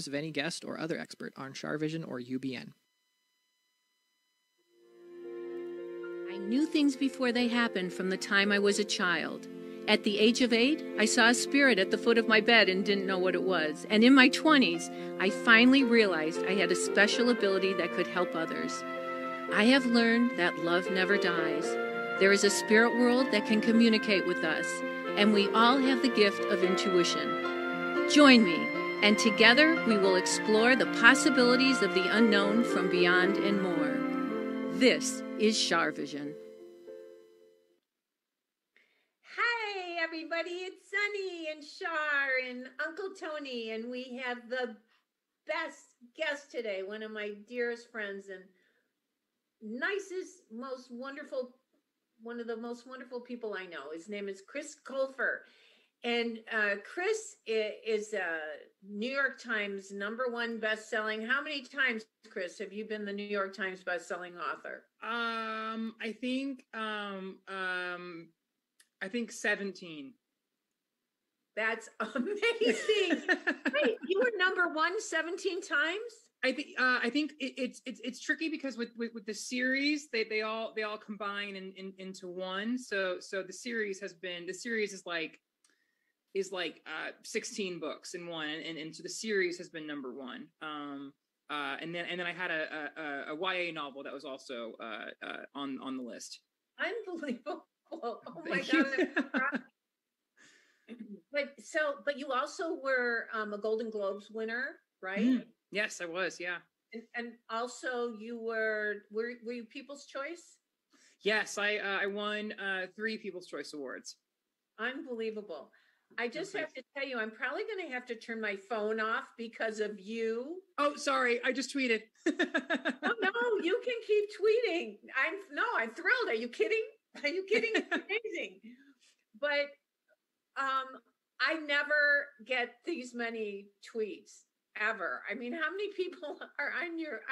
views of any guest or other expert on Charvision or UBN. I knew things before they happened from the time I was a child. At the age of 8, I saw a spirit at the foot of my bed and didn't know what it was. And in my 20s, I finally realized I had a special ability that could help others. I have learned that love never dies. There is a spirit world that can communicate with us, and we all have the gift of intuition. Join me, and together we will explore the possibilities of the unknown from beyond and more. This is Charvision. Hi, everybody. It's Sunny and Char and Uncle Tony, and we have the best guest today, one of my dearest friends and nicest, most wonderful, one of the most wonderful people I know. His name is Chris Colfer. And Chris is a New York Times #1 best-selling. How many times, Chris, have you been the New York Times best-selling author? I think 17. That's amazing. Wait, you were #1 17 times? I think it's tricky because with the series they all combine into one. So the series is like 16 books in one, and so the series has been #1. And then I had a YA novel that was also on the list. Unbelievable. Oh my God. But you also were a Golden Globes winner, right? Yes, I was. Yeah. And also you were you People's Choice? Yes, I won 3 People's Choice Awards. Unbelievable. I just have to tell you, I'm probably going to have to turn my phone off because of you. Oh, sorry. I just tweeted. Oh, no, you can keep tweeting. I'm thrilled. Are you kidding? Are you kidding? It's amazing. But I never get these many tweets ever. I mean, how many people are on your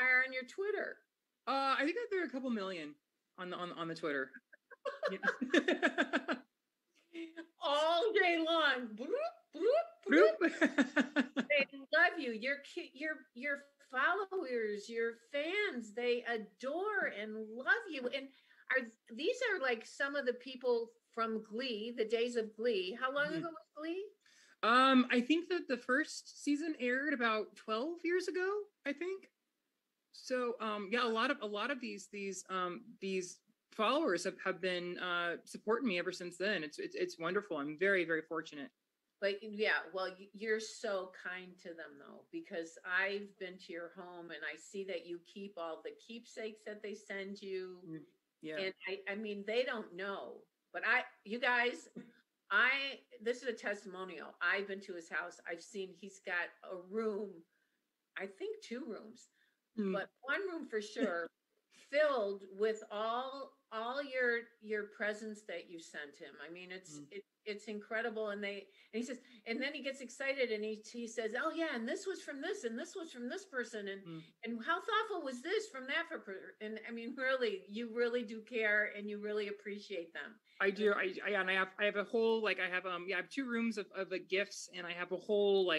Twitter? I think that there are a couple million on the Twitter. All day long. Bloop, bloop, bloop. They love you. Your followers, your fans, they adore and love you. And these are like some of the people from Glee, the days of Glee. How long ago was Glee? I think that the first season aired about 12 years ago, I think. So yeah, a lot of these followers have been supporting me ever since then. It's wonderful. I'm very, very fortunate. But yeah, well, you're so kind to them though, because I've been to your home and I see that you keep all the keepsakes that they send you. Yeah. And I mean, they don't know, but this is a testimonial. I've been to his house. I've seen he's got a room, I think 2 rooms, but 1 room for sure, filled with all your presents that you sent him. I mean, it's incredible. And he says, and then he gets excited and he says, oh yeah, and this was from this, and this was from this person, and how thoughtful was this from that person? And I mean, really, you really do care and you really appreciate them. I do. I have a whole I have 2 rooms of gifts, and I have a whole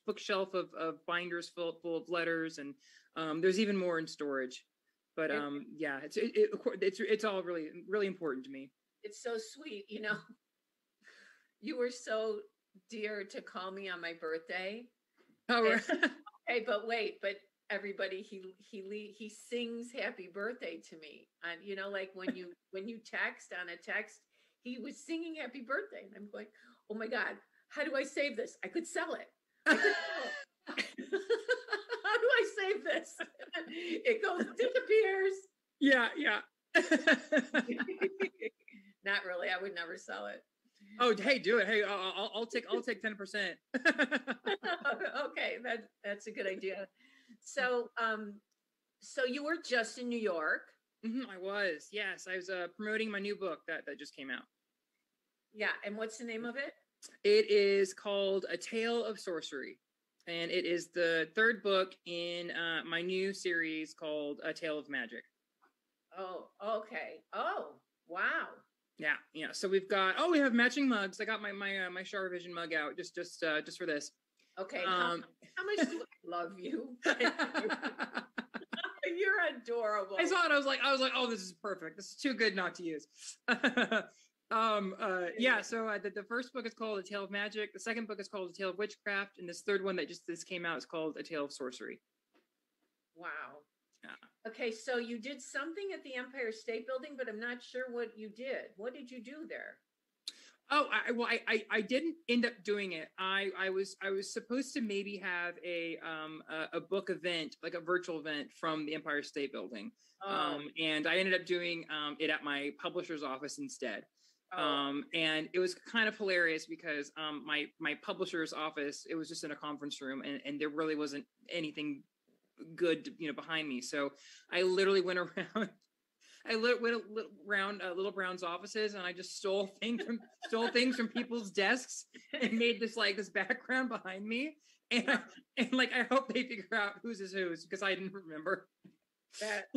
bookshelf of binders full of letters, and there's even more in storage. But yeah, it's all really, really important to me. It's so sweet, you know. You were so dear to call me on my birthday. Oh, right. Okay, but everybody, he sings happy birthday to me, and you know, like when you text on a text, he was singing happy birthday, and I'm going, oh my God, how do I save this? I could sell it. How do I save this? It goes, disappears. Yeah. Not really. I would never sell it. Oh, hey, do it. Hey, I'll take 10%. Okay, that's a good idea. So you were just in New York. I was. Yes, I was promoting my new book that just came out. Yeah, and what's the name of it? It is called A Tale of Sorcery, and it is the 3rd book in my new series called A Tale of Magic. Oh, okay. Oh, wow. Yeah. So we have matching mugs. I got my Charvision mug out just for this. Okay, how much do I love you? You're adorable. I saw it. I was like, oh, this is perfect. This is too good not to use. Yeah. So the first book is called A Tale of Magic. The second book is called A Tale of Witchcraft, and this third one that just came out is called A Tale of Sorcery. Wow. Yeah. Okay, so you did something at the Empire State Building, but I'm not sure what you did. What did you do there? Oh, I didn't end up doing it. I was supposed to maybe have a book event, like a virtual event from the Empire State Building, and I ended up doing it at my publisher's office instead. And it was kind of hilarious because my publisher's office, it was just in a conference room, and there really wasn't anything good, behind me. So I literally went around. I went around Little Brown's offices, and I just stole things from people's desks and made this background behind me. And I hope they figure out whose is whose, because I didn't remember. That's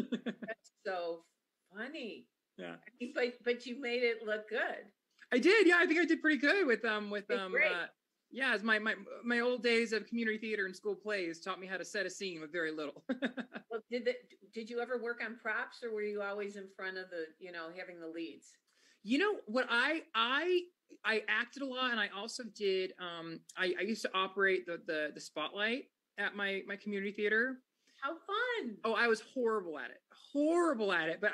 so funny. Yeah. But you made it look good. I did. Yeah, I think I did pretty good with Great. yeah, it's my old days of community theater and school plays taught me how to set a scene with very little. Well, did you ever work on props, or were you always in front of the, having the leads? What I acted a lot, and I also did. I used to operate the spotlight at my community theater. How fun! Oh, I was horrible at it. But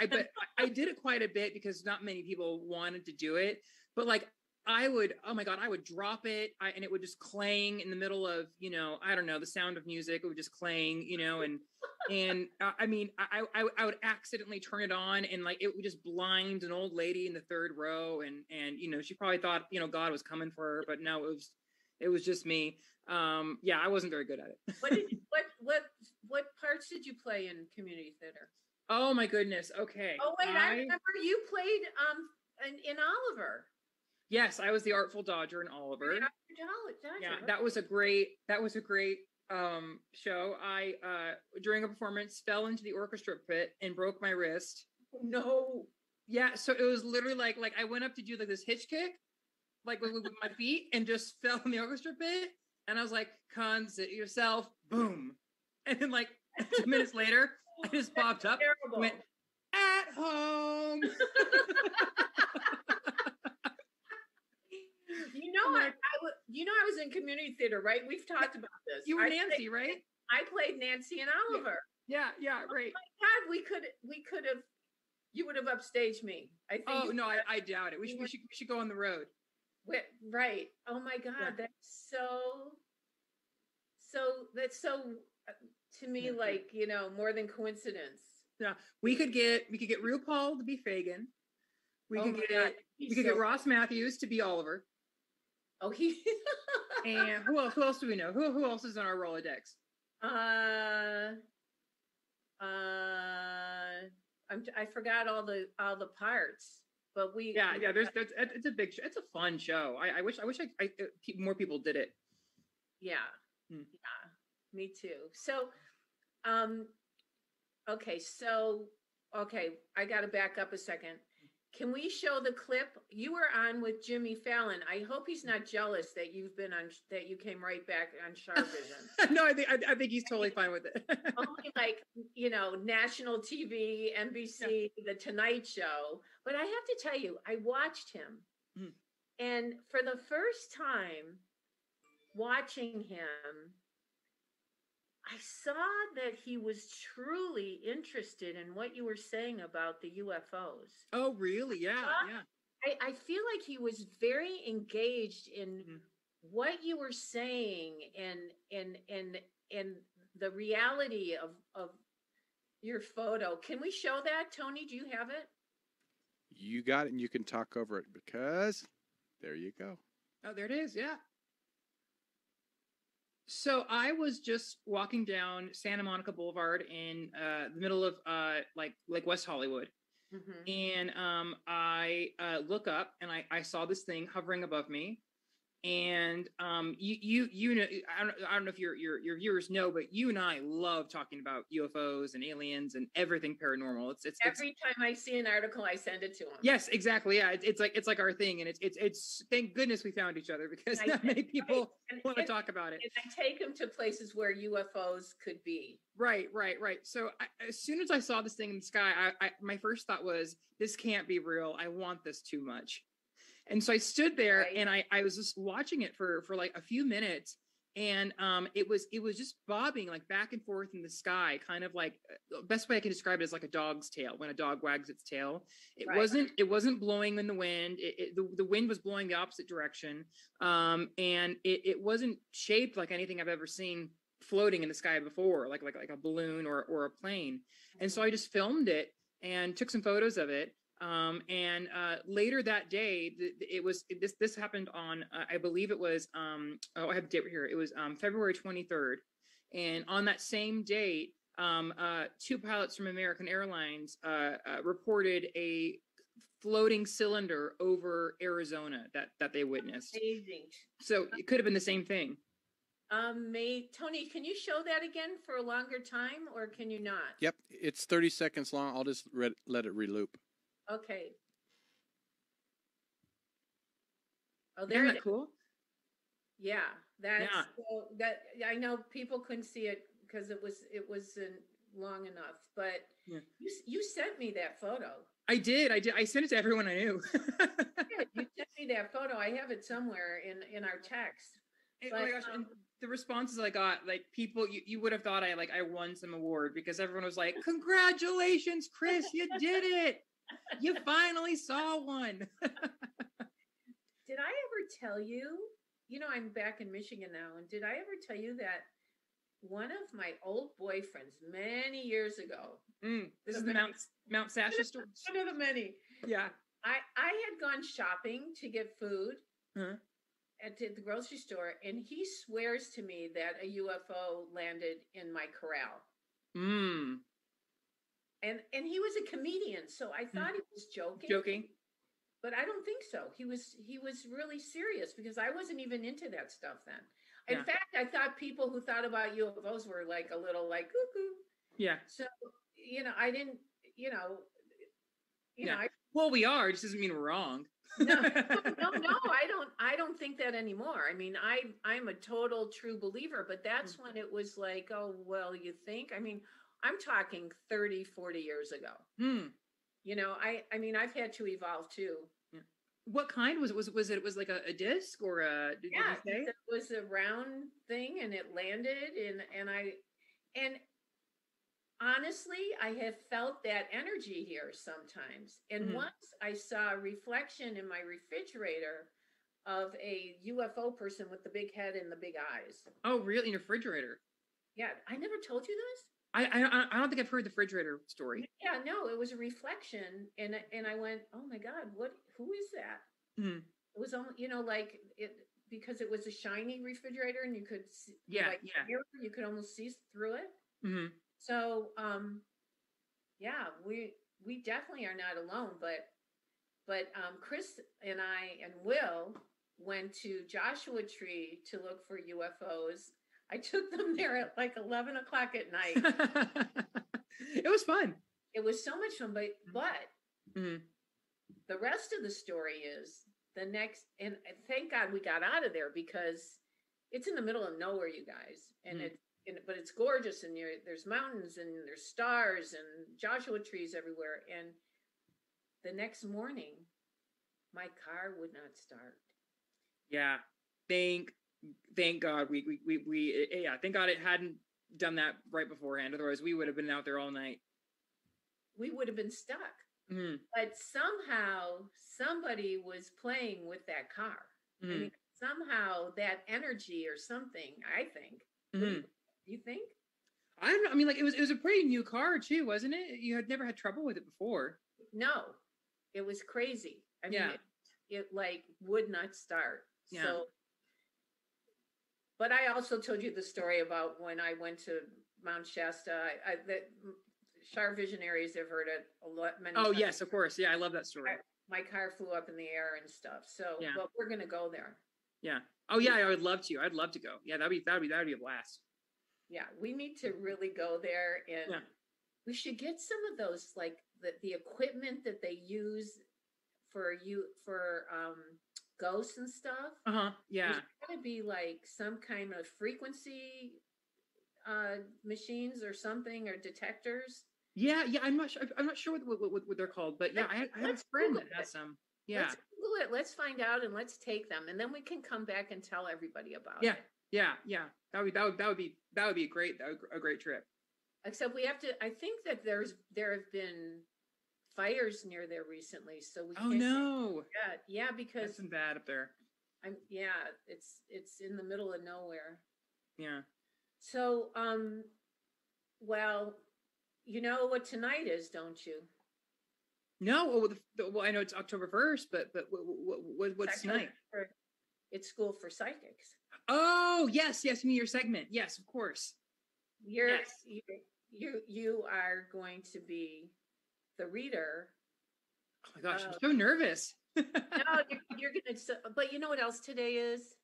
I did it quite a bit because not many people wanted to do it. But I would drop it, and it would just clang in the middle of, I don't know, the Sound of Music. It would just clang, and I would accidentally turn it on, and it would just blind an old lady in the third row, and she probably thought, God was coming for her, but no, it was just me. Yeah, I wasn't very good at it. What parts did you play in community theater? Oh my goodness. Okay. Oh wait, I remember you played in Oliver. Yes, I was the Artful Dodger in Oliver. Dodger. Yeah, that was a great show. I during a performance fell into the orchestra pit and broke my wrist. No. Yeah, so it was literally like I went up to do this hitch kick, with my feet, and just fell in the orchestra pit. And I was like, "Consit yourself," boom. And then 2 minutes later, I just popped up, went at home. I was in community theater, right? We've talked about this. You were Nancy, right? I played Nancy and Oliver. Yeah, right. Oh my God, we could have. You would have upstaged me. I think. Oh no, I doubt it. We should go on the road. Right. Oh my God, yeah. That's so to me, more than coincidence. Yeah, we could get RuPaul to be Fagin. We could get Ross Matthews to be Oliver. Oh, he. And who else do we know? Who else is on our Rolodex? I forgot all the parts, but we. Yeah. It's a big show. It's a fun show. I wish more people did it. Yeah. Yeah. Me too. So, okay. I got to back up a second. Can we show the clip? You were on with Jimmy Fallon. I hope he's not jealous that you came right back on charvision. No, I think he's totally fine with it. Only national TV, NBC, The Tonight Show. But I have to tell you, I watched him. And for the first time watching him, I saw that he was truly interested in what you were saying about the UFOs. Oh, really? Yeah. I feel like he was very engaged in what you were saying and the reality of your photo. Can we show that, Tony? Do you have it? You got it, and you can talk over it because there you go. Oh, there it is. Yeah. So I was just walking down Santa Monica Boulevard in the middle of West Hollywood. And I look up, and I saw this thing hovering above me, And you know, I don't know if your viewers know, but you and I love talking about UFOs and aliens and everything paranormal. It's every time I see an article, I send it to him. Yes, exactly. Yeah, it's like our thing, and it's thank goodness we found each other, because not many people want to talk about it. And I take him to places where UFOs could be. Right. So as soon as I saw this thing in the sky, my first thought was, this can't be real. I want this too much. And so I stood there, Right. and I was just watching it for like a few minutes, and it was just bobbing like back and forth in the sky, kind of like, best way I can describe it is like a dog's tail when a dog wags its tail. It Right. wasn't blowing in the wind. The wind was blowing the opposite direction, and it wasn't shaped like anything I've ever seen floating in the sky before, like a balloon or a plane. And so I just filmed it and took some photos of it. And later that day, this happened on, I believe it was, I have the date right here. It was February 23rd. And on that same date, two pilots from American Airlines reported a floating cylinder over Arizona that they witnessed. Amazing. So it could have been the same thing. Tony, can you show that again for a longer time, or can you not? Yep, it's 30 seconds long. I'll just let it reloop. Okay. Oh, there Isn't it that is. cool? Yeah, that's Yeah. so that I know people couldn't see it because it wasn't long enough, but Yeah. you sent me that photo. I did. I sent it to everyone I knew. Yeah, you sent me that photo. I have it somewhere in our text. Oh But, my gosh! And the responses I got, like people, you would have thought I won some award, because everyone was like, "Congratulations, Chris! You did it! You finally saw one." Did I ever tell you? You know, I'm back in Michigan now, and did I ever tell you that one of my old boyfriends many years ago? This is the Mount Sasha story. One of the many. Yeah. I had gone shopping to get food Huh? at the grocery store, and he swears to me that a UFO landed in my corral. Mm. And he was a comedian, so I thought he was joking. Joking. But I don't think so. He was really serious, because I wasn't even into that stuff then. In Yeah. fact, I thought people who thought about UFOs were like a little like cuckoo. Yeah. So, I didn't, Yeah. I Well, we are. It just doesn't mean we're wrong. no, I don't think that anymore. I mean, I'm a total true believer, but that's when it was like, oh, well, you think? I mean, I'm talking 30, 40 years ago. Hmm. I mean, I've had to evolve too. What kind was it? It was like a disc, or a? Did Yeah, you say? it was a round thing, and it landed, and honestly, I have felt that energy here sometimes. And Mhm. once I saw a reflection in my refrigerator of a UFO person with the big head and the big eyes. Oh, really? In your refrigerator? Yeah, I never told you this. I don't think I've heard the refrigerator story. Yeah, no, it was a reflection, and I went, oh my God, who is that? Mhm. It was almost, like it, because it was a shiny refrigerator, and you could see, Yeah, like, yeah. mirror, you could almost see through it. Hmm. So, yeah, we definitely are not alone, but Chris and I and Will went to Joshua Tree to look for UFOs. I took them there at like 11 o'clock at night. It was fun. It was so much fun, but Mhm. the rest of the story is the next, and thank God we got out of there, because it's in the middle of nowhere, you guys, and but it's gorgeous, and there's mountains, and there's stars, and Joshua trees everywhere. And the next morning, my car would not start. Yeah. Thank God thank God it hadn't done that right beforehand. Otherwise, we would have been out there all night. We would have been stuck. Mm-hmm. But somehow somebody was playing with that car. Mm-hmm. I mean, somehow that energy or something, I think. Mm-hmm. You think? I mean, like it was a pretty new car too, wasn't it? You had never had trouble with it before. No, it was crazy. I mean, Yeah. it like would not start. Yeah. So, but I also told you the story about when I went to Mount Shasta. That charvision areas, I've heard it a lot. Many Oh times. yes, of course. Yeah, I love that story. My car flew up in the air and stuff. So, Yeah. but we're going to go there. Yeah. Oh yeah, I would love to. I'd love to go. Yeah, that'd be a blast. Yeah, we need to really go there, and Yeah. we should get some of those, like the equipment that they use for ghosts and stuff. Uh-huh. Yeah. There's got to be like some kind of frequency machines or something, or detectors. Yeah, yeah. I'm not sure what they're called, but yeah, I have a Let's friend Google that has it. some. Yeah. Let's Google it. Let's find out and let's take them, and then we can come back and tell everybody about Yeah. it. Yeah. Yeah. That would be a great trip. Except we have to. I think that there have been fires near there recently, so we Oh can't. no. Yeah, That's because been bad up there. it's in the middle of nowhere. Yeah. So well, you know what tonight is, don't you? No, well, I know it's October 1st, but what's tonight? It's School for Psychics. Oh, yes, you mean your segment. Yes, of course. Yes. You are going to be the reader. Oh my gosh, I'm so nervous. No, you're gonna. But you know what else today is?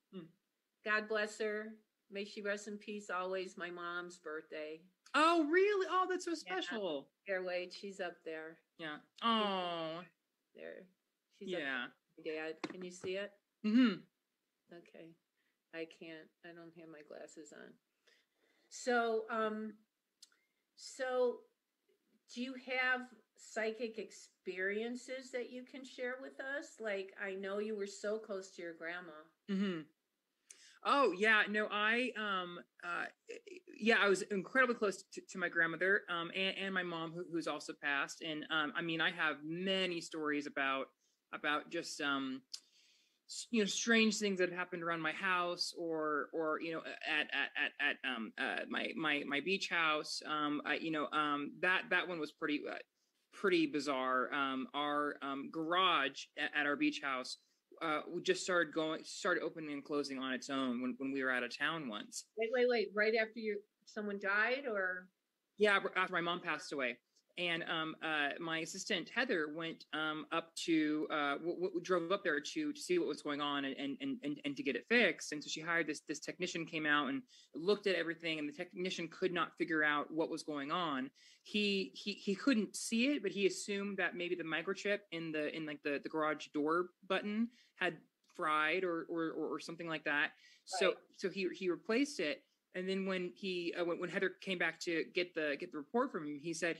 God bless her. May she rest in peace always. My mom's birthday. Oh, really? Oh, that's so special. Here, wait, she's up there. Yeah. Oh. There. She's up there. Dad, can you see it? Mm-hmm. Okay. I can't. I don't have my glasses on. So, so do you have psychic experiences that you can share with us? Like, I know you were so close to your grandma. Mm-hmm. Oh yeah, no, I was incredibly close to my grandmother, and my mom who's also passed, and I mean, I have many stories about just strange things that have happened around my house, or at my beach house. That one was pretty bizarre. Our garage at our beach house we just started opening and closing on its own when we were out of town once. Wait. Right after someone died, or? Yeah, after my mom passed away. And my assistant Heather went up to drove up there to see what was going on and to get it fixed. And so she hired this technician, came out and looked at everything, and the technician could not figure out what was going on. He couldn't see it, but he assumed that maybe the microchip in the garage door button had fried or something like that. Right. So he replaced it. And then when when Heather came back to get the report from him, he said,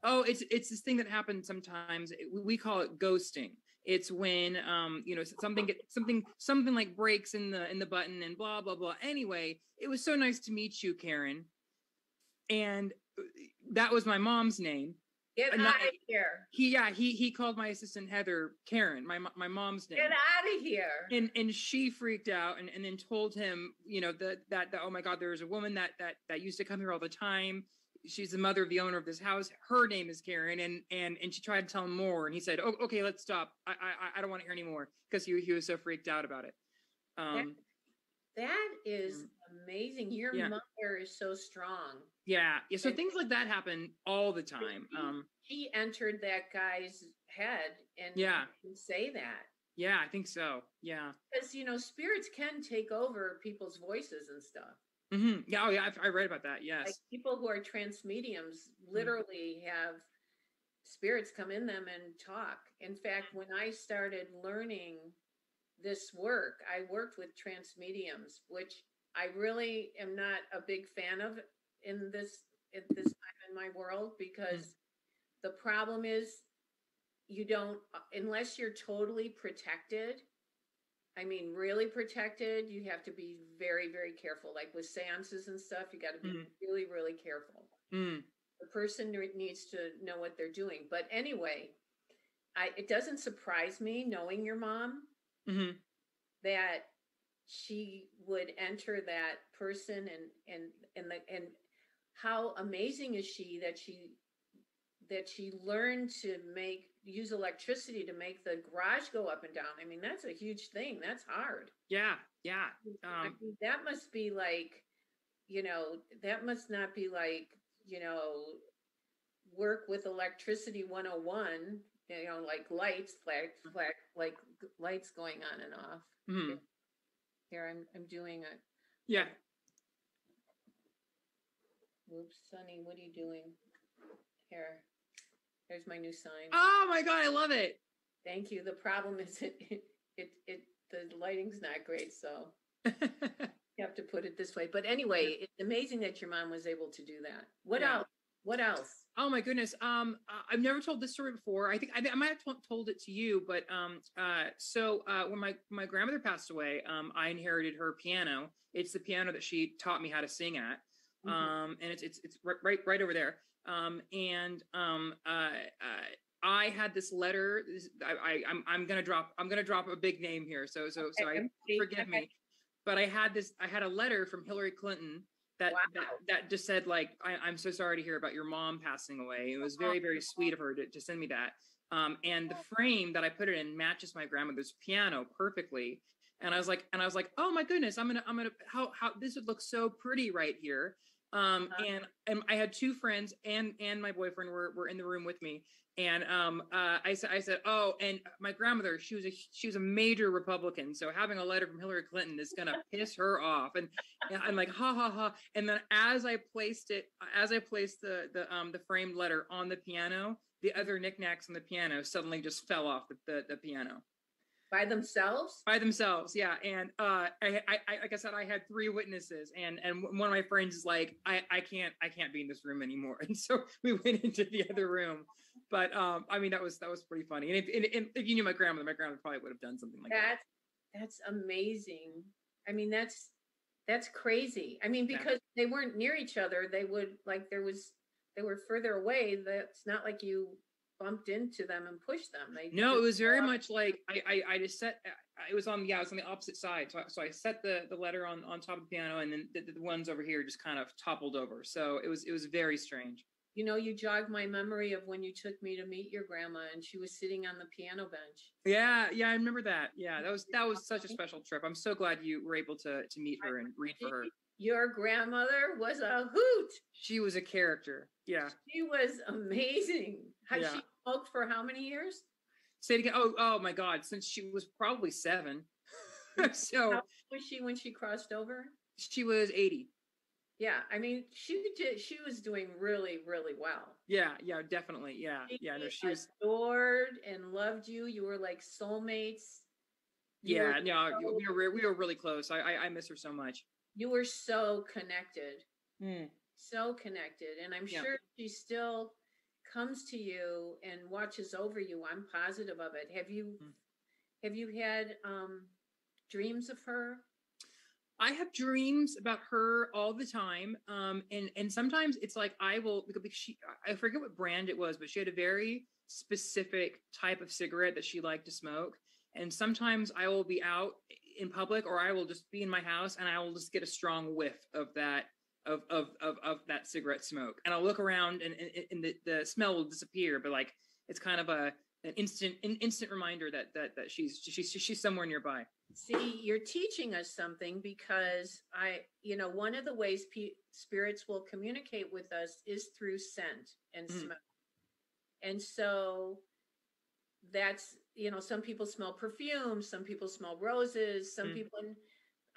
oh, it's this thing that happens sometimes. We call it ghosting. It's when something like breaks in the button and blah blah blah. Anyway, it was so nice to meet you, Karen. And that was my mom's name. Get out of here. He called my assistant Heather Karen, my mom's name. Get out of here. And she freaked out and then told him, that oh my God, there's a woman that used to come here all the time. She's the mother of the owner of this house. Her name is Karen. And she tried to tell him more. And he said, oh, okay, let's stop. I don't want to hear any more, because he was so freaked out about it. That is amazing. Your mother is so strong. Yeah. So things like that happen all the time. He entered that guy's head and say that. Yeah, I think so. Yeah. Because, spirits can take over people's voices and stuff. Mm-hmm. Yeah. Oh, yeah. I read about that. Yes. Like, people who are trance mediums literally have spirits come in them and talk. In fact, when I started learning this work, I worked with trance mediums, which I really am not a big fan of in this time in my world, because the problem is you don't, unless you're totally protected, I mean, really protected, you have to be very, very careful. Like with seances and stuff, you got to be really, really careful. The person needs to know what they're doing. But anyway, it doesn't surprise me, knowing your mom, that she would enter that person, and how amazing is she that she learned to use electricity to make the garage go up and down. I mean, that's a huge thing. That's hard. Yeah. I mean, that must be like, that must not be like, work with electricity 101, like lights, like lights going on and off. Here, I'm doing a. Yeah. Oops, Sonny, what are you doing? Here, there's my new sign. Oh my God, I love it. Thank you. The problem is the lighting's not great, so you have to put it this way. But anyway, it's amazing that your mom was able to do that. What Yeah. else? What else? Oh my goodness. I've never told this story before. I think I might have told it to you, but when my grandmother passed away, I inherited her piano. It's the piano that she taught me how to sing at. And it's right over there. I had this letter. I'm gonna drop a big name here. So forgive me. But I had a letter from Hillary Clinton that just said, like, I'm so sorry to hear about your mom passing away. It was very, very sweet of her to send me that. And the frame that I put it in matches my grandmother's piano perfectly. And I was like, oh my goodness, I'm gonna how this would look so pretty right here. And I had two friends and my boyfriend were in the room with me. And I said, oh, and my grandmother, she was a major Republican, so having a letter from Hillary Clinton is gonna piss her off. And I'm like, ha ha ha. And then as I placed the framed letter on the piano, the other knickknacks on the piano suddenly just fell off the piano. By themselves? By themselves, yeah. And I like I said, I had three witnesses, and one of my friends is like, I can't be in this room anymore, and so we went into the other room. But I mean, that was pretty funny. And if you knew my grandmother probably would have done something like that. That's amazing. I mean, that's crazy. I mean, because they weren't near each other, they would they were further away. That's not like you bumped into them and pushed them. No, it was very much like I just set. It was on the opposite side. So I set the letter on top of the piano, and then the ones over here just kind of toppled over. So it was very strange. You know, you jogged my memory of when you took me to meet your grandma, and she was sitting on the piano bench. Yeah, I remember that. Yeah, that was such a special trip. I'm so glad you were able to meet her and read for her. Your grandmother was a hoot. She was a character. Yeah. She was amazing. Has she smoked for how many years? Say it again. Oh my God. Since she was probably 7. So how was she when she crossed over? She was 80. Yeah. I mean, she was doing really, really well. Yeah, definitely. Yeah. She was adored and loved you. You were like soulmates. We were really close. I miss her so much. You were so connected. So connected. And I'm sure she still comes to you and watches over you. I'm positive of it. Have you had dreams of her? I have dreams about her all the time. And sometimes it's like I forget what brand it was, but she had a very specific type of cigarette that she liked to smoke. And sometimes I will be out in public, or I will just be in my house, and I will just get a strong whiff of that that cigarette smoke. And I'll look around, and the smell will disappear, but like it's kind of an instant reminder that she's somewhere nearby. See, you're teaching us something, because one of the ways spirits will communicate with us is through scent and smell. And so that's, some people smell perfume, some people smell roses, some people, and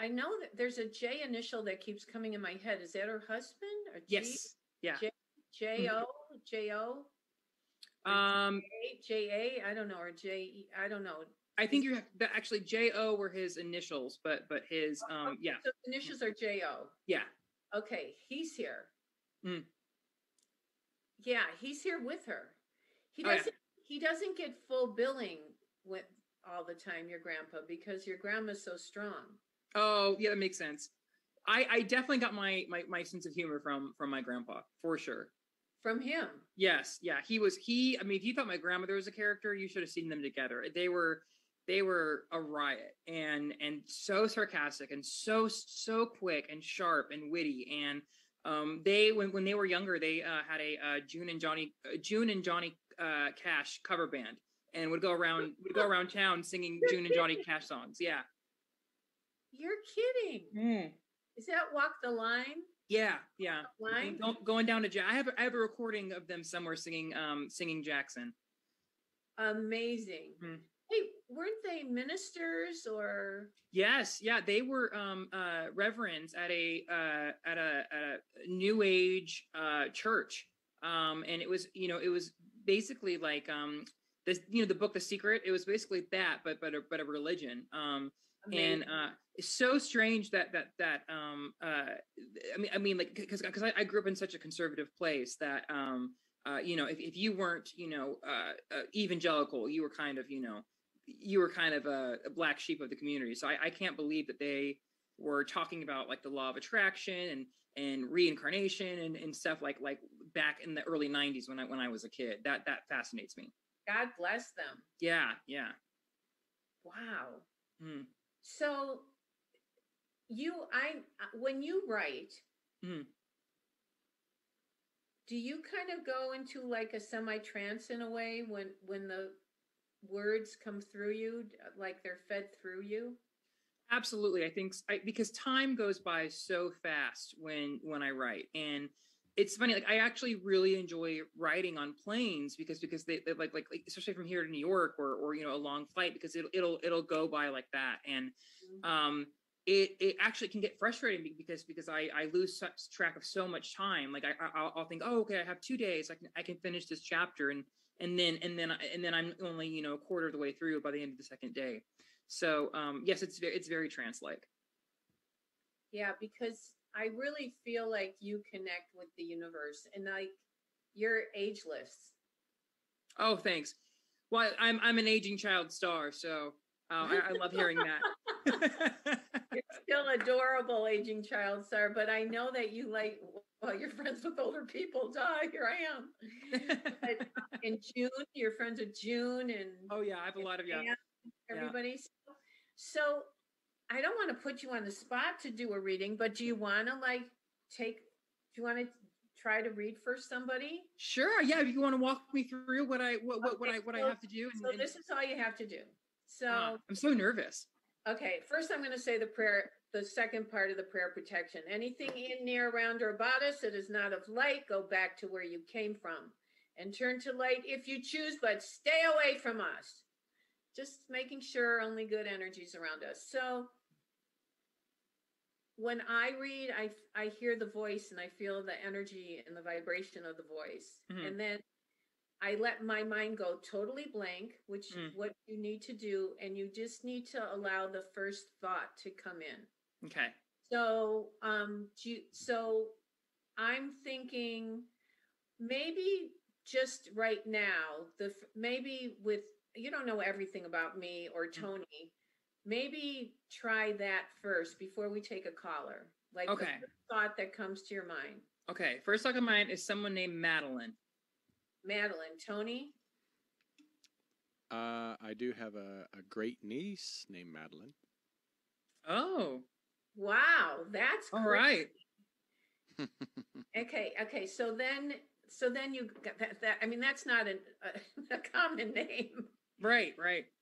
I know that there's a J initial that keeps coming in my head. Is that her husband? Or yes. Yeah. J-O? J-O? J-A? I don't know. Or J-E? I don't know. I think you have actually J-O were his initials, but his, yeah. So initials are J-O. Yeah. Okay. He's here. Yeah. He's here with her. He doesn't get full billing with all the time, your grandpa, because your grandma's so strong. Oh, yeah, that makes sense. I definitely got my sense of humor from my grandpa, for sure. From him? Yes, yeah. I mean, if you thought my grandmother was a character, you should have seen them together. They were a riot, and so sarcastic, and so quick and sharp and witty. And they when they were younger, they had a June and Johnny Cash cover band, and would go around town singing June and Johnny Cash songs. Yeah. You're kidding. Is that Walk the Line? Yeah. Line? Going down to I have a recording of them somewhere singing Jackson. Amazing. Hey, weren't they ministers or? Yes, yeah, they were reverends at a new age church. And it was, it was basically like this, the book The Secret. It was basically that, but a religion. Amazing. And it's so strange that I mean like because I grew up in such a conservative place that if you weren't evangelical, you were kind of a black sheep of the community. So I can't believe that they were talking about like the law of attraction and reincarnation and stuff like back in the early 90s when I was a kid. That fascinates me. God bless them. Yeah. Wow. Mm. So when you write, Mm. do you kind of go into like a semi-trance in a way when the words come through you, like they're fed through you? Absolutely. I think because time goes by so fast when I write. And it's funny, like I actually really enjoy writing on planes because they like especially from here to New York or a long flight, because it'll go by like that. And it actually can get frustrating because I lose such track of so much time. Like I'll think, oh, okay, I have 2 days, I can finish this chapter, and then I'm only a quarter of the way through by the end of the second day. So yes, it's very trance-like. Yeah, because I really feel like you connect with the universe, and like you're ageless. Oh, thanks. Well, I'm an aging child star, so I love hearing that. You're still adorable, aging child star, but I know that you you're friends with older people. Duh, here I am. But in June, you're friends with June and oh yeah, I have a lot of everybody. Yeah. So I don't want to put you on the spot to do a reading, but do you want to try to read for somebody? Sure. Yeah. If you want to walk me through what I have to do. So this is all you have to do. So I'm so nervous. Okay. First, I'm going to say the prayer, the second part of the prayer protection. Anything in, near, around, or about us that is not of light, go back to where you came from and turn to light if you choose, but stay away from us. Just making sure only good energies around us. So when I read, I hear the voice and I feel the energy and the vibration of the voice. Mm-hmm. And then I let my mind go totally blank, which what you need to do. And you just need to allow the first thought to come in. Okay. So, so I'm thinking maybe just right now, maybe with, you don't know everything about me or Tony. Maybe try that first before we take a caller. Like okay. The first thought that comes to your mind. Okay. First thought of mine is someone named Madeline. Madeline. Tony? I do have a great niece named Madeline. Oh. Wow. That's all right. Okay. So then you got that. I mean, that's not a common name. Right.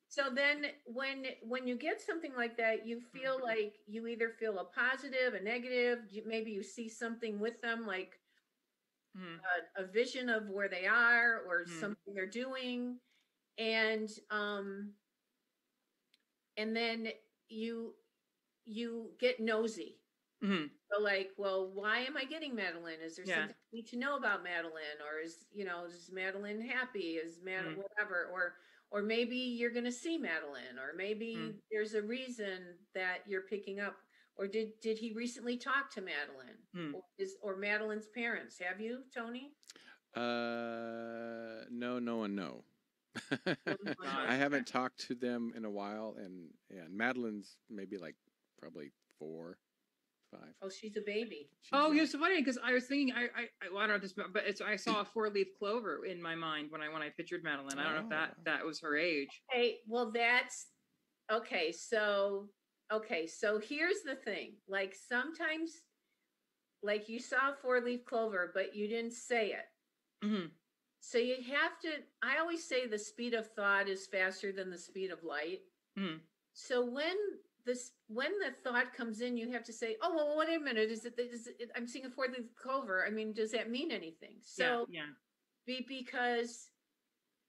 So then when you get something like that, you feel like you either feel a positive, a negative, maybe you see something with them, like a vision of where they are or something they're doing. And then you get nosy. Mm-hmm. So like, well, why am I getting Madeline? Is there something I need to know about Madeline? Or is Madeline happy? Is Madeline whatever? Or maybe you're going to see Madeline, or maybe there's a reason that you're picking up. Or did he recently talk to Madeline or Madeline's parents? Have you, Tony? No. I haven't talked to them in a while, and Madeline's maybe like probably 4, 5. Oh, she's a baby. Yeah, so funny because I was thinking I don't know this, but I saw a 4-leaf clover in my mind when I pictured Madeline. I don't know if that was her age. Okay, well that's okay. So here's the thing. Like sometimes, like you saw a 4-leaf clover, but you didn't say it. Mm-hmm. So you have to. I always say the speed of thought is faster than the speed of light. Mm-hmm. So when the thought comes in, you have to say, "Oh, well, wait a minute. Is it I'm seeing a 4-leaf clover. I mean, does that mean anything?" So, because,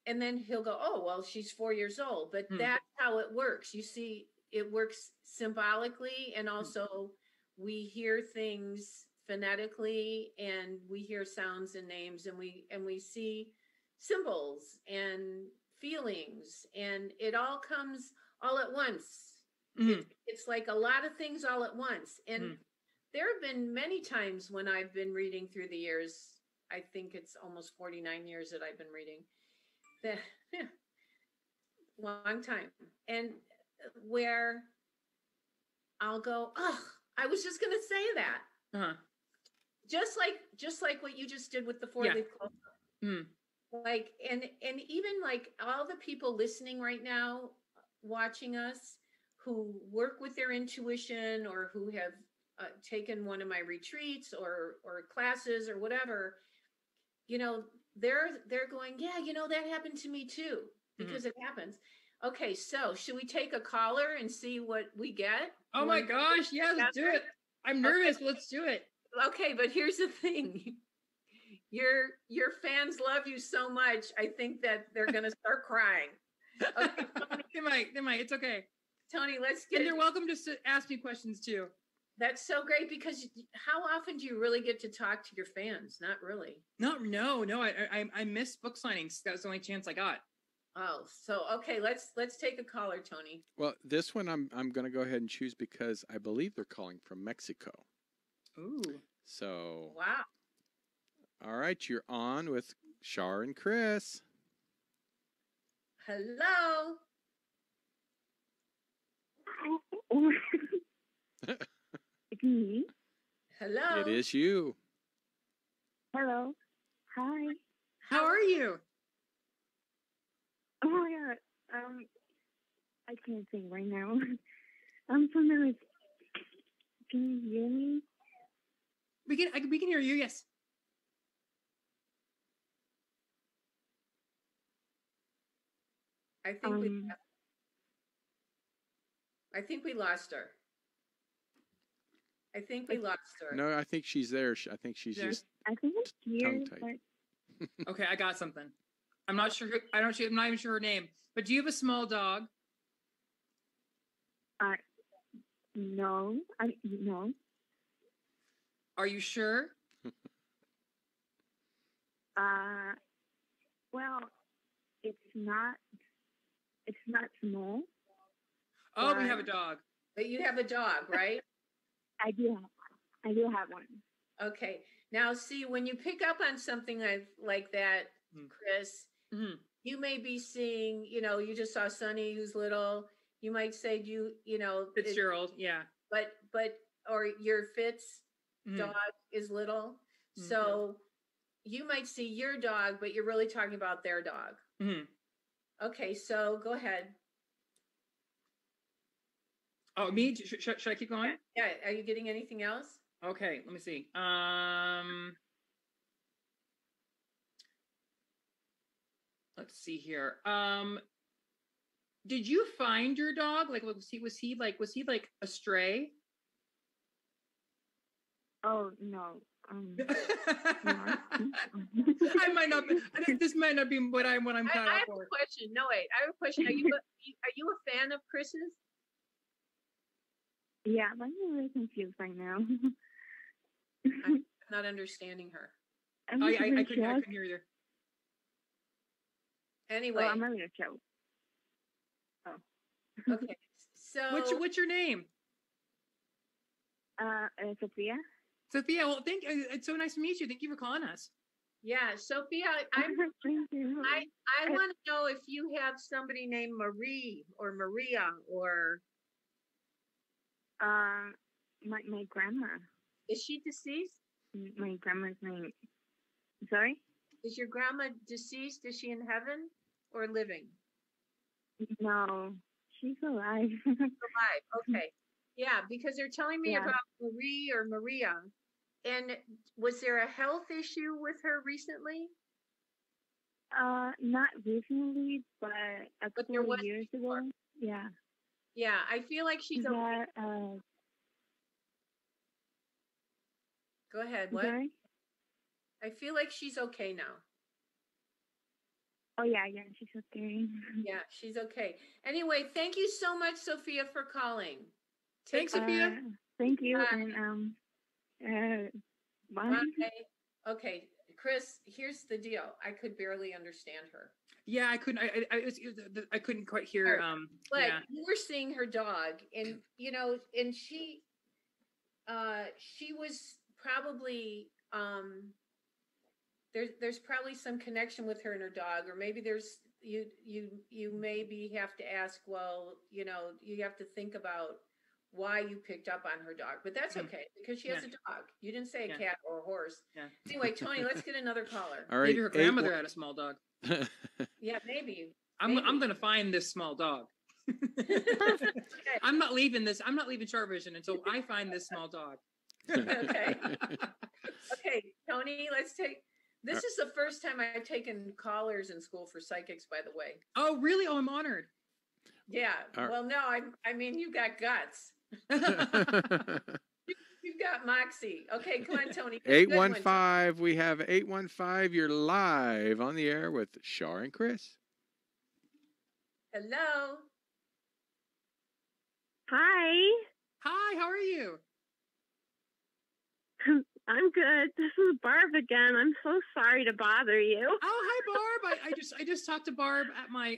and then he'll go, oh, well, she's 4 years old. But that's how it works. You see, it works symbolically, and also we hear things phonetically, and we hear sounds and names, and we see symbols and feelings, and it all comes all at once. It's like a lot of things all at once. And there have been many times when I've been reading through the years, I think it's almost 49 years that I've been reading, that long time, and where I'll go, oh, I was just going to say that. Just like what you just did with the four-leaf clover. Like, and even like all the people listening right now, watching us, who work with their intuition, or who have taken one of my retreats or classes or whatever, you know, they're going, yeah, you know, that happened to me too, because it happens. Okay, so should we take a caller and see what we get? Oh my gosh, yes, let's do it. I'm nervous. Okay. Let's do it. Okay, but here's the thing. Your fans love you so much. I think that they're going to start crying. Okay, Tony, they might. It's okay. Tony, let's get. And they're welcome just to ask me questions too. That's so great, because how often do you really get to talk to your fans? Not really. No. I miss book signings. That was the only chance I got. Oh, so okay. Let's take a caller, Tony. Well, this one I'm going to go ahead and choose because I believe they're calling from Mexico. Ooh. So. Wow. All right, you're on with Char and Chris. Hello. It's me. Hello. It is you. Hello. Hi. How are you? Oh my god. I can't sing right now. I'm so nervous. Can you hear me? We can hear you. Yes. I think we lost her. I think we lost her. No, I think she's there. I think she's just. I think it's here. tongue-tied. Okay, I got something. I'm not sure. I'm not even sure her name. But do you have a small dog? No. No. Are you sure? Well, it's not small. Oh, we have a dog. But you have a dog, right? I do have one. Okay. Now, see, when you pick up on something like that, Chris, you may be seeing, you know, you just saw Sonny, who's little. You might say, you know, Fitzgerald, yeah. But or your Fitz dog is little. So you might see your dog, but you're really talking about their dog. Okay, so go ahead. Oh, me? Should I keep going? Yeah. Are you getting anything else? Okay, let me see. Let's see here. Did you find your dog? Like, was he like a stray? Oh no. No. I might not be. This might not be what I'm caught up for. I have a question. No, wait. I have a question. Are you a fan of Chris's? Yeah, I'm really confused right now. I'm not understanding her. I couldn't hear either. Anyway. Oh, I'm having a show. Oh. Okay. So what's your name? Sophia. Sophia, well, it's so nice to meet you. Thank you for calling us. Yeah, Sophia, I want to know if you have somebody named Marie or Maria or my grandma. Is she deceased? My grandma's name. Sorry? Is your grandma deceased? Is she in heaven or living? No, she's alive. Alive. Okay. Yeah, because they're telling me about Marie or Maria. And was there a health issue with her recently? Not recently, but a couple of years ago. Yeah. Yeah, I feel like she's okay. Go ahead. What? Sorry? I feel like she's okay now. Oh, yeah, she's okay. Yeah, she's okay. Anyway, thank you so much, Sophia, for calling. Thanks, Sophia. Thank you, Bye. and bye. Bye. Okay, Chris, here's the deal. I could barely understand her. Yeah, I couldn't. I couldn't quite hear. But yeah. you were seeing her dog, and and she was probably there's probably some connection with her and her dog, or maybe there's you maybe have to ask. Well, you have to think about why you picked up on her dog, but that's okay because she has a dog. You didn't say a cat or a horse. Yeah. Anyway, Tony, let's get another caller. All right. Maybe her grandmother had a small dog. Yeah, maybe. I'm gonna find this small dog. Okay. I'm not leaving Charvision until I find this small dog. Okay. Okay, Tony, let's take. This is the first time I've taken callers in school for psychics, by the way. Oh, really? Oh, I'm honored. Yeah. Well, no, I mean, you got guts. You've got moxie. Okay, come on, Tony. 815. We have 815. You're live on the air with Char and Chris. Hello. Hi. Hi, how are you? I'm good. This is Barb again. I'm so sorry to bother you. Oh, hi, Barb. I just talked to Barb at my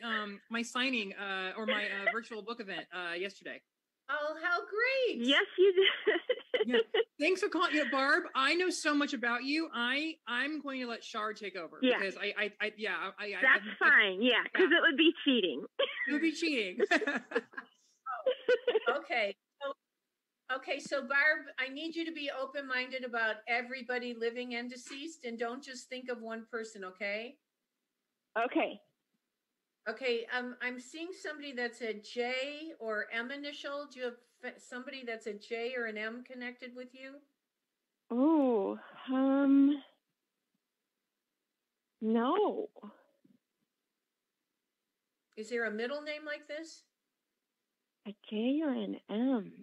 my signing or my virtual book event yesterday. Oh, how great! Yes, you did. Yeah. Thanks for calling. Barb, I know so much about you. I'm going to let Char take over because That's fine. Yeah, because it would be cheating. It would be cheating. Okay. Okay, so Barb, I need you to be open-minded about everybody living and deceased, and don't just think of one person, okay? Okay. Okay, I'm seeing somebody that's a J or M initial. Do you have somebody that's a J or an M connected with you? Oh, no. Is there a middle name like this? A J or an M?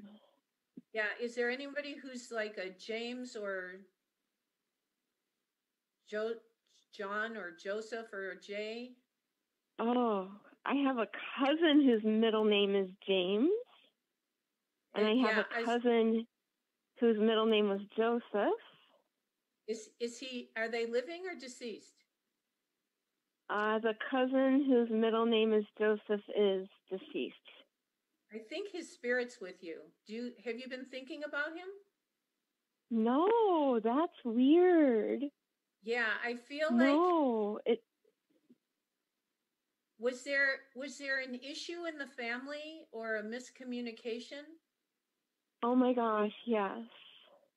Yeah, is there anybody who's like a James or John or Joseph or a J? Oh, I have a cousin whose middle name is James. And I have a cousin whose middle name was Joseph. Are they living or deceased? The cousin whose middle name is Joseph is deceased. I think his spirit's with you. Have you been thinking about him? No, that's weird. Yeah, I feel was there an issue in the family or a miscommunication? Oh my gosh, yes.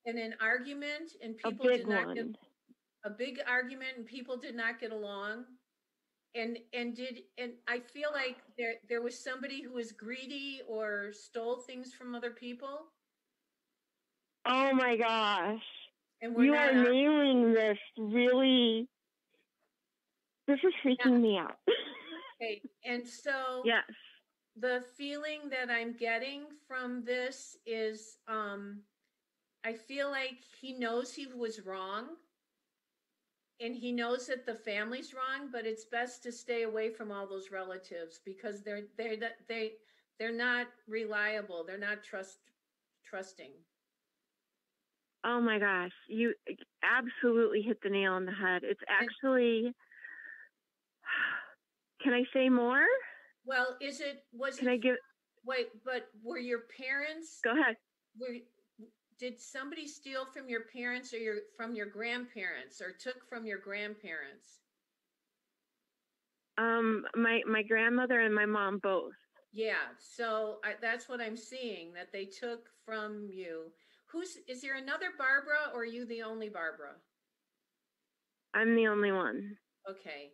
And an argument and people a big argument and people did not get along. And I feel like there was somebody who was greedy or stole things from other people. Oh my gosh. And you are nailing this really. This is freaking me out. Okay. And so yes. The feeling that I'm getting from this is I feel like he knows he was wrong. And he knows that the family's wrong, but it's best to stay away from all those relatives because they're not reliable. They're not trusting. Oh my gosh, you absolutely hit the nail on the head. It's actually. Can I say more? Well, but were your parents? Go ahead. Did somebody steal from your parents or from your grandparents or took from your grandparents? My grandmother and my mom both. Yeah, so that's what I'm seeing, that they took from you. Is there another Barbara or are you the only Barbara? I'm the only one. Okay.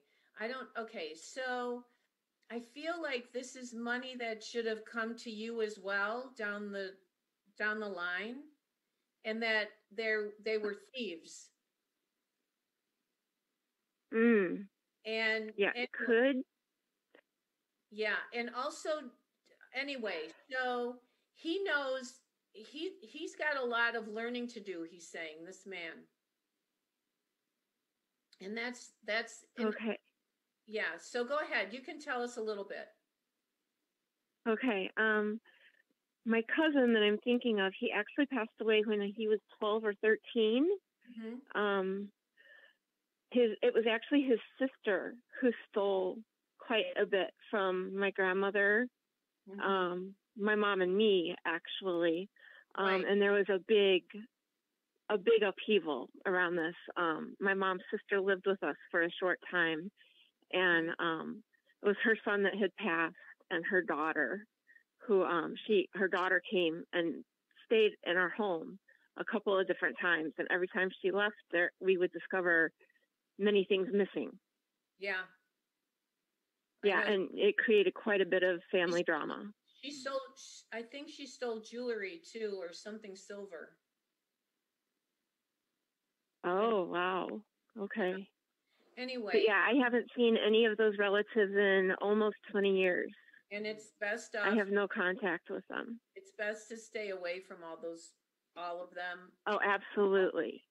So I feel like this is money that should have come to you as well down the line. And that they were thieves. And could. Yeah, and also, anyway, so he knows he's got a lot of learning to do. He's saying, this man, and that's okay. Yeah, so go ahead. You can tell us a little bit. Okay. My cousin that I'm thinking of, he actually passed away when he was 12 or 13. Mm-hmm. It was actually his sister who stole quite a bit from my grandmother, my mom and me, actually. Right. And there was a big upheaval around this. My mom's sister lived with us for a short time, and it was her son that had passed, and her daughter, who her daughter came and stayed in our home a couple of different times, and every time she left there, we would discover many things missing. Yeah. Yeah, and it created quite a bit of family drama. She stole, I think she stole jewelry too, or something silver. Oh, wow. Okay. Anyway. But yeah, I haven't seen any of those relatives in almost 20 years. And it's best I have no contact with them. It's best to stay away from all of them. Oh, absolutely.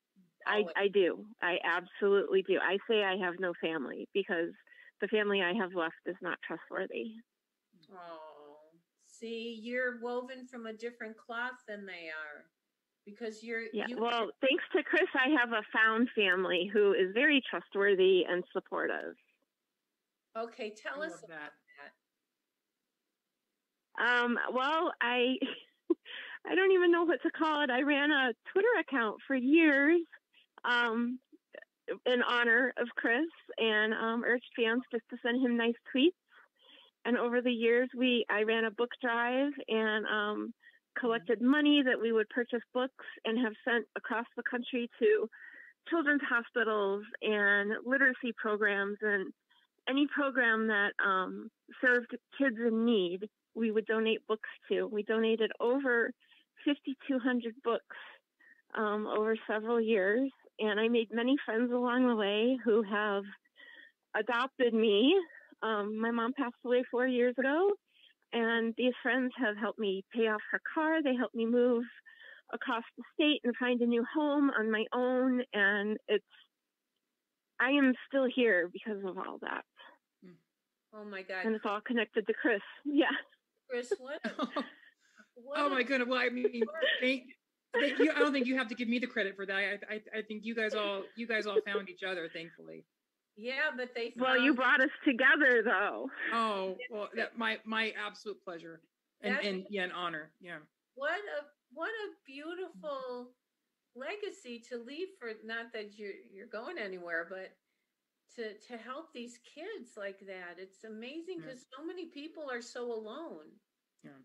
I do. I absolutely do. I say I have no family because the family I have left is not trustworthy. Oh, see, you're woven from a different cloth than they are. Because well, thanks to Chris, I have a found family who is very trustworthy and supportive. Okay, tell us about that. Well, I don't even know what to call it. I ran a Twitter account for years, in honor of Chris, and urged fans just to send him nice tweets. And over the years, I ran a book drive and collected money that we would purchase books and have sent across the country to children's hospitals and literacy programs, and any program that served kids in need, we would donate books to. We donated over 5,200 books over several years, and I made many friends along the way who have adopted me. My mom passed away 4 years ago, and these friends have helped me pay off her car. They helped me move across the state and find a new home on my own. And I am still here because of all that. Oh my God. And it's all connected to Chris. Yeah. Chris, what? Oh my goodness. Well, I mean, thank you. I don't think you have to give me the credit for that. I think you guys all found each other, thankfully. Yeah, but well, you brought us together, though. Oh, well, my absolute pleasure and an honor. Yeah. What a beautiful legacy to leave for. Not that you're going anywhere, but to help these kids like that. It's amazing because so many people are so alone. Yeah.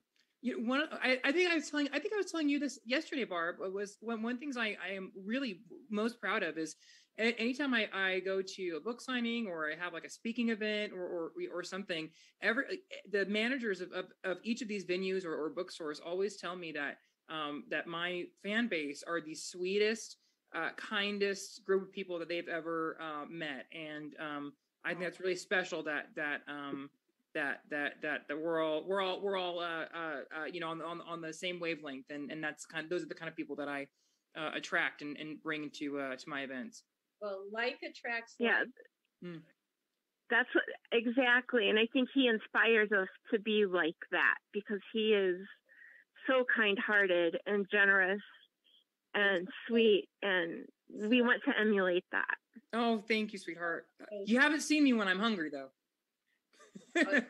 I think I was telling you this yesterday, Barb. Was one things I am really most proud of is anytime I go to a book signing or I have like a speaking event or something, the managers of each of these venues or bookstores always tell me that that my fan base are the sweetest, kindest group of people that they've ever met, and I think that's really special that we're all on the same wavelength, and that's those are the kind of people that I attract and bring to my events. Well, like attracts like. Yeah. That's exactly, and I think he inspires us to be like that because he is so kind-hearted and generous and sweet, and we want to emulate that. Oh, thank you, sweetheart. You haven't seen me when I'm hungry, though. You better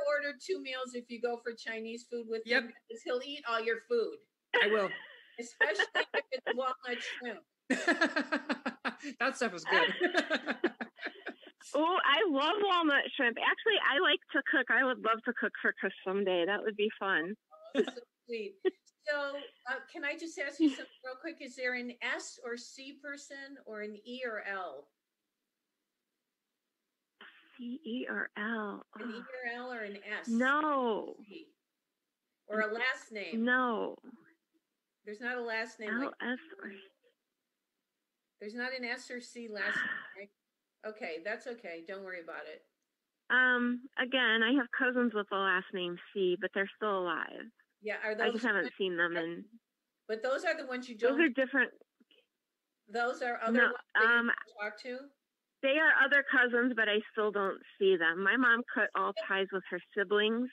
order 2 meals if you go for Chinese food with him, because he'll eat all your food. I will. Especially if it's walnut shrimp. That stuff is good. Oh, I love walnut shrimp. Actually, I like to cook. I would love to cook for Chris someday. That would be fun. Oh, so sweet. So, can I just ask you something real quick? Is there an S or C person or an E or L? C-E or L? An E or L or an S? No. Or a last name? No. There's not a last name. L-S or... There's not an S or C last name, right? Okay, that's okay. Don't worry about it. Again, I have cousins with the last name C, but they're still alive. Yeah, are those? I just haven't seen them. And but those are the ones you don't. Those are different. Those are other No, ones that you talk to? they are other cousins, but I still don't see them. My mom cut all ties with her siblings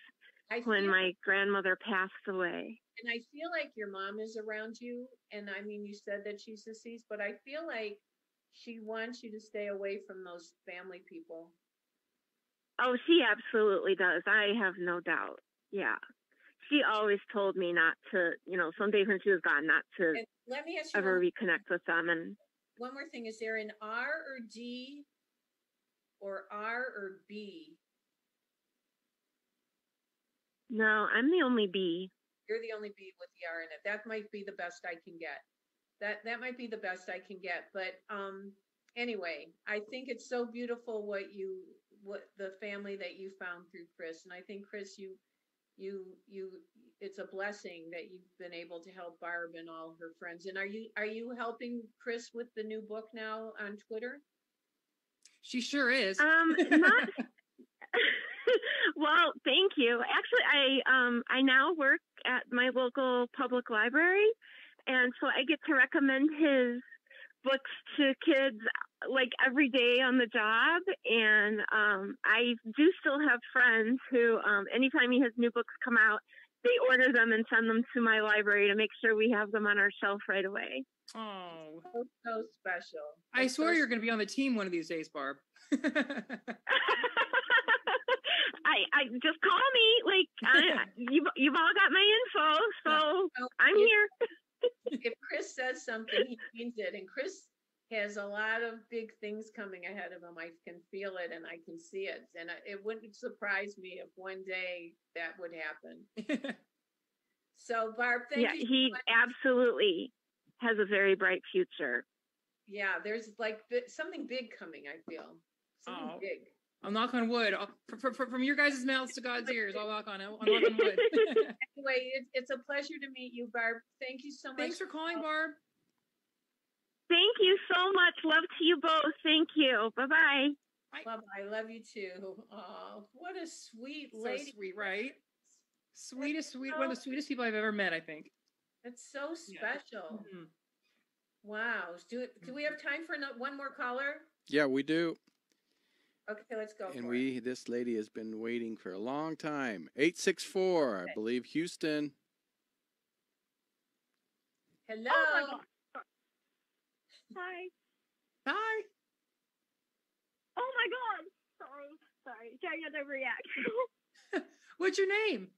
when my grandmother passed away. And I feel like your mom is around you. And I mean, you said that she's deceased, but I feel like she wants you to stay away from those family people. Oh, she absolutely does. I have no doubt. Yeah. She always told me not to, someday when she was gone, not to And let me ask you ever reconnect with them. And one more thing. Is there an R or D or R or B? No, I'm the only B. You're the only B with the R in it. That might be the best I can get. That might be the best I can get. But anyway, I think it's so beautiful what the family that you found through Chris. And I think Chris, you it's a blessing that you've been able to help Barb and all her friends. And are you helping Chris with the new book now on Twitter? She sure is. Not well, thank you. Actually, I now work at my local public library, and so I get to recommend his books to kids like every day on the job. And I do still have friends who, anytime he has new books come out, they order them and send them to my library to make sure we have them on our shelf right away. Oh, so special. I swear you're going to be on the team one of these days, Barb. I just call me. Like you've all got my info, so I'm here. If Chris says something, he means it. And Chris has a lot of big things coming ahead of him. I can feel it and I can see it. And it wouldn't surprise me if one day that would happen. So, Barb, thank you. Yeah, he absolutely has a very bright future. Yeah, there's like something big coming, I feel. Something big. I'll knock on wood. From your guys' mouths to God's ears, I'll knock on wood. Anyway, it's a pleasure to meet you, Barb. Thank you so much. Thanks for calling, Barb. Thank you so much. Love to you both. Thank you. Bye-bye. Bye-bye. Love you too. Oh, what a sweet lady. So sweet, right? One of the sweetest people I've ever met, I think. It's so special. Yeah. Mm-hmm. Wow. Do we have time for one more caller? Yeah, we do. Okay, let's go. And this lady has been waiting for a long time. 864, I believe, Houston. Hello. Oh my God. Hi. Hi. Oh my God. Sorry. Trying not to overreact. What's your name?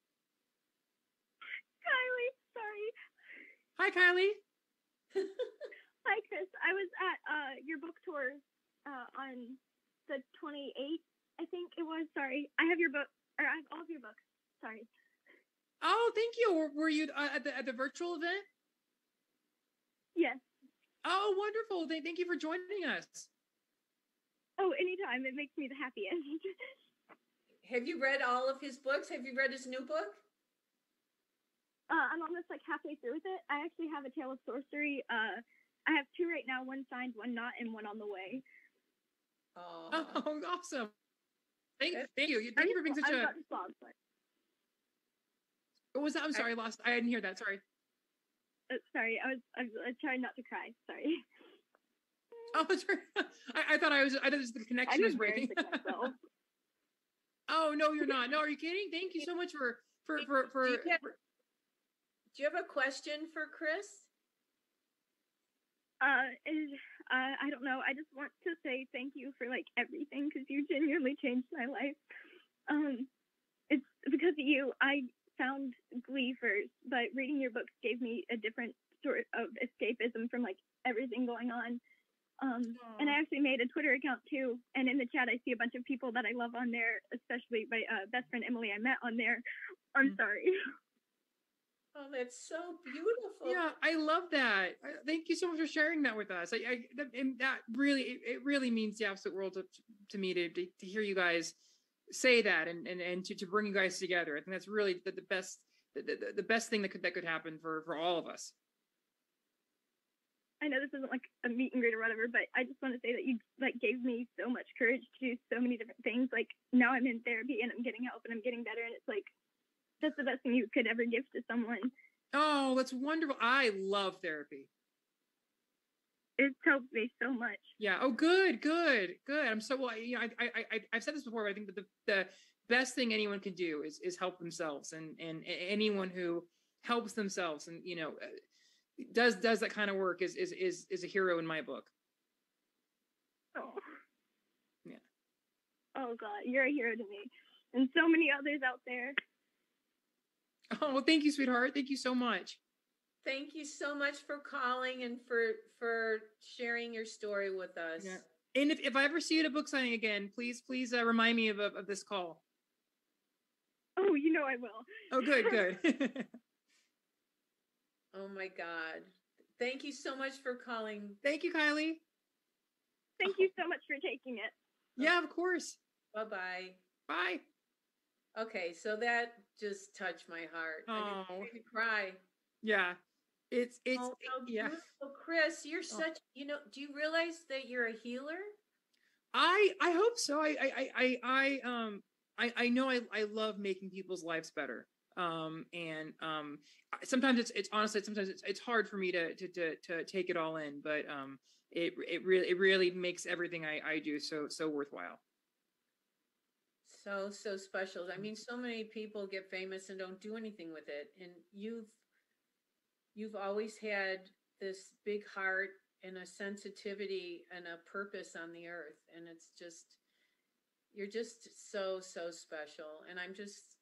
Kylie. Sorry. Hi, Kylie. Hi, Chris. I was at your book tour on the 28th, I think it was. Sorry. I have your book, or I have all of your books. Sorry. Oh, thank you. Were you at the virtual event? Yes. Oh, wonderful. Thank you for joining us. Oh, anytime. It makes me the happiest. Have you read all of his books? Have you read his new book? I'm almost like halfway through with it. I actually have A Tale of Sorcery. I have 2 right now, 1 signed, 1 not, and 1 on the way. Oh, awesome. Thank you. Thank you for being such a... What was that? I'm sorry, I didn't hear that. Sorry. Sorry, I was trying not to cry. Sorry. Oh, sorry. I thought the connection was breaking. Oh, no, you're not. No, are you kidding? Thank you so much for Do you have a question for Chris? I don't know. I just want to say thank you for like everything, because you genuinely changed my life. It's because of you I found Glee first, but reading your books gave me a different sort of escapism from like everything going on. And I actually made a Twitter account too, and in the chat I see a bunch of people that I love on there, especially my best friend Emily I met on there. I'm sorry. Oh, that's so beautiful. Yeah, I love that. Thank you so much for sharing that with us. That really means the absolute world to me to hear you guys say that and to bring you guys together. I think that's really the best thing that could happen for all of us. I know this isn't like a meet and greet or whatever, but I just want to say that you like gave me so much courage to do so many different things. Like now I'm in therapy and I'm getting help and I'm getting better, and it's like that's the best thing you could ever give to someone. Oh, that's wonderful. I love therapy. it's helped me so much. Yeah. Oh, good, good, good. I'm so well. You know, I've said this before. But I think that the best thing anyone can do is help themselves, and anyone who helps themselves, and does that kind of work is a hero in my book. Oh. Yeah. Oh God, you're a hero to me, and so many others out there. Oh, well, thank you, sweetheart. Thank you so much. Thank you so much for calling and for sharing your story with us. Yeah. And if I ever see you at a book signing again, please remind me of this call. Oh, you know I will. Oh, good, good. Oh my God. Thank you so much for calling. Thank you, Kylie. Thank you so much for taking it. Yeah, of course. Bye-bye. Bye. Okay, so that just touched my heart. I Oh. didn't cry. Yeah. It's how yeah. beautiful. Chris, you're such, do you realize that you're a healer? I hope so. I know I love making people's lives better. And sometimes it's honestly sometimes it's hard for me to take it all in, but it really makes everything I do so worthwhile. So special. I mean, so many people get famous and don't do anything with it, and you've always had this big heart and a sensitivity and a purpose on the earth, and you're just so special, and I'm just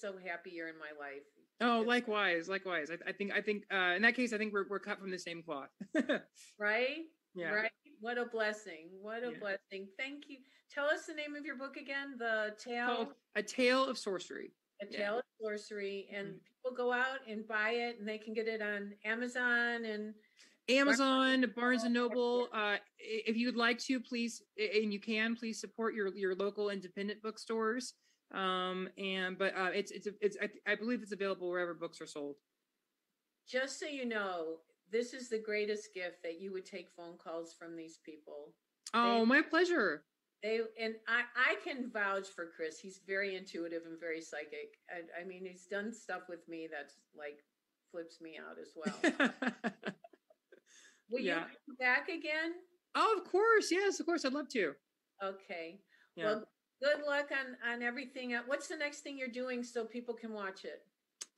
so happy you're in my life. Oh, likewise. I think in that case I think we're cut from the same cloth. Right? Yeah. Right? What a blessing. What a blessing. Thank you. Tell us the name of your book again. Called A Tale of Sorcery. A Tale of Sorcery, and people go out and buy it, and they can get it on Amazon and Barnes and Noble. If you'd like to, please, and you can, please support your local independent bookstores. But I believe it's available wherever books are sold. Just so you know, this is the greatest gift that you would take phone calls from these people. Oh, my pleasure. I can vouch for Chris. He's very intuitive and very psychic. I mean, he's done stuff with me that's like flips me out as well. Will you come back again? Oh, of course. Yes, of course. I'd love to. Okay. Yeah. Well, good luck on everything. What's the next thing you're doing so people can watch it?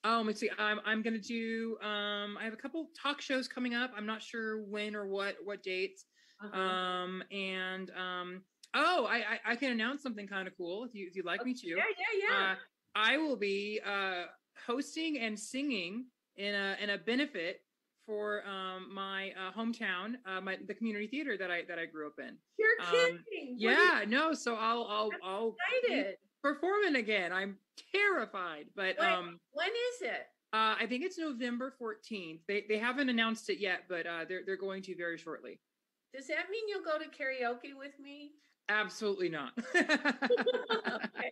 Oh, let's see. I'm gonna do. I have a couple talk shows coming up. I'm not sure when or what dates. I can announce something kind of cool if you'd like me to. Yeah. I will be hosting and singing in a benefit for my hometown, the community theater that I grew up in. You're kidding. Yeah, no. So I'll excited. Performing again. I'm terrified, but when is it? I think it's November 14th. They haven't announced it yet, but they're going to very shortly. Does that mean you'll go to karaoke with me? Absolutely not. Okay.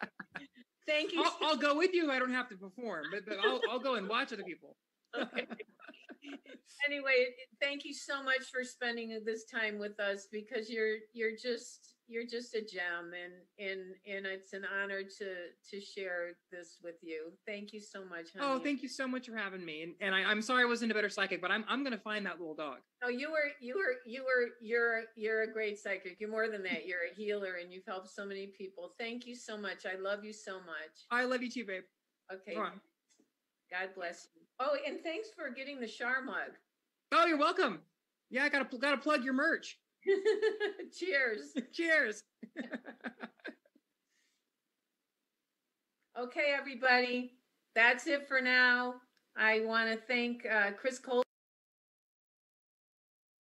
Thank you. I'll go with you. I don't have to perform, but I'll go and watch other people. Okay. Anyway, thank you so much for spending this time with us, because you're just a gem, and it's an honor to share this with you. Thank you so much, honey. Oh, thank you so much for having me. And I'm sorry I wasn't a better psychic, but I'm gonna find that little dog. No, you're a great psychic. You're more than that. You're a healer, and you've helped so many people. Thank you so much. I love you so much. I love you too, babe. Okay. God bless you. Oh, and thanks for getting the Char mug. Oh, you're welcome. Yeah, I gotta plug your merch. Cheers. Cheers. Okay, everybody. That's it for now. I want to thank Chris Cole.